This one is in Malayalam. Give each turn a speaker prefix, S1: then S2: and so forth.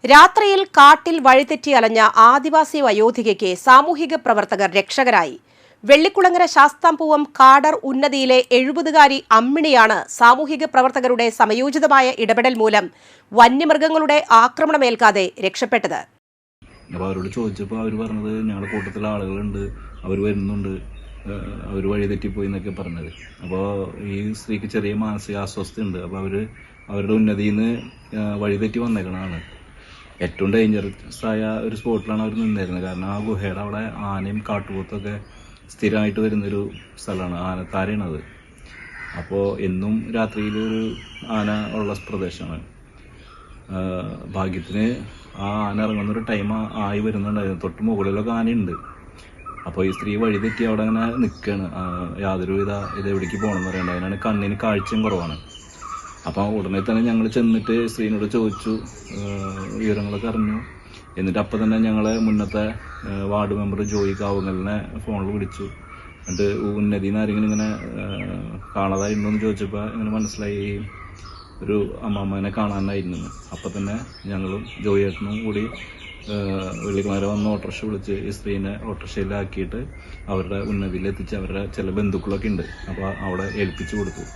S1: രാത്രിയിൽ കാട്ടിൽ വഴിതെറ്റി അലഞ്ഞ ആദിവാസി വയോധികയ്ക്ക് സാമൂഹിക പ്രവർത്തകർ രക്ഷകരായി. വെള്ളിക്കുളങ്ങര ശാസ്താംപൂവം കാടർ ഉന്നതിയിലെ 70-കാരി അമ്മിണിയാണ് സാമൂഹിക പ്രവർത്തകരുടെ സമയോചിതമായ ഇടപെടൽ മൂലം വന്യമൃഗങ്ങളുടെ ആക്രമണമേൽക്കാതെ രക്ഷപ്പെട്ടത്.
S2: അവരോട് ചോദിച്ചപ്പോൾ അവർ പറഞ്ഞത് ഞങ്ങളുടെ കൂട്ടത്തിലെ ആളുകളുണ്ട്, അവർ വരുന്നുണ്ട്, അവർ വഴിതെറ്റിപ്പോയി എന്നൊക്കെ പറഞ്ഞത്. അപ്പോൾ ഈ സ്ത്രീക്ക് ചെറിയ മാനസിക അസ്വസ്ഥയുണ്ട്. അപ്പോൾ അവരുടെ ഉന്നതിയിൽ നിന്ന് വഴിതെറ്റി വന്നേക്കണതാണ്. ഏറ്റവും ഡേഞ്ചറസ് ആയ ഒരു സ്പോട്ടിലാണ് അവർ നിന്നിരുന്നത്. കാരണം ആ ഗുഹയുടെ അവിടെ ആനയും കാട്ടുപോത്തൊക്കെ സ്ഥിരമായിട്ട് വരുന്നൊരു സ്ഥലമാണ്, ആനത്താരയാണത്. അപ്പോൾ എന്നും രാത്രിയിൽ ഒരു ആന ഉള്ള പ്രദേശമാണ്. ഭാഗ്യത്തിന് ആ ആന ഇറങ്ങുന്നൊരു ടൈം ആയി വരുന്നുണ്ടായിരുന്നു. തൊട്ട് മുകളിലൊക്കെ ആനയുണ്ട്. അപ്പോൾ ഈ സ്ത്രീ വഴിതെറ്റി അവിടെ അങ്ങനെ നിൽക്കുകയാണ്. യാതൊരുവിധ ഇതെവിടേക്ക് പോകണമെന്ന് പറയണ്ട. അതിനാണ് കണ്ണിന് കാഴ്ചയും കുറവാണ്. അപ്പോൾ ഉടനെ തന്നെ ഞങ്ങൾ ചെന്നിട്ട് സ്ത്രീനോട് ചോദിച്ചു, വിവരങ്ങളൊക്കെ അറിഞ്ഞു. എന്നിട്ട് അപ്പം തന്നെ ഞങ്ങളെ മുന്നത്തെ വാർഡ് മെമ്പർ ജോയി കാവുങ്ങലിനെ ഫോണിൽ വിളിച്ചു. എന്നിട്ട് ഉന്നതിയിൽ നിന്ന് ആരെങ്കിലും ഇങ്ങനെ കാണാതായിരുന്നോ എന്ന് ചോദിച്ചപ്പോൾ ഇങ്ങനെ മനസ്സിലായി ഒരു അമ്മാമ്മനെ കാണാനായിരുന്നു. അപ്പം തന്നെ ഞങ്ങളും ജോയി ഏട്ടനും കൂടി വെള്ളിക്കുളങ്ങര വന്ന് ഓട്ടോറിക്ഷ വിളിച്ച് ഈ സ്ത്രീനെ ഓട്ടോറിക്ഷയിലാക്കിയിട്ട് അവരുടെ ഉന്നതിയിൽ എത്തിച്ച് അവരുടെ ചില ബന്ധുക്കളൊക്കെ ഉണ്ട്, അപ്പോൾ അവിടെ ഏൽപ്പിച്ചു കൊടുത്തു.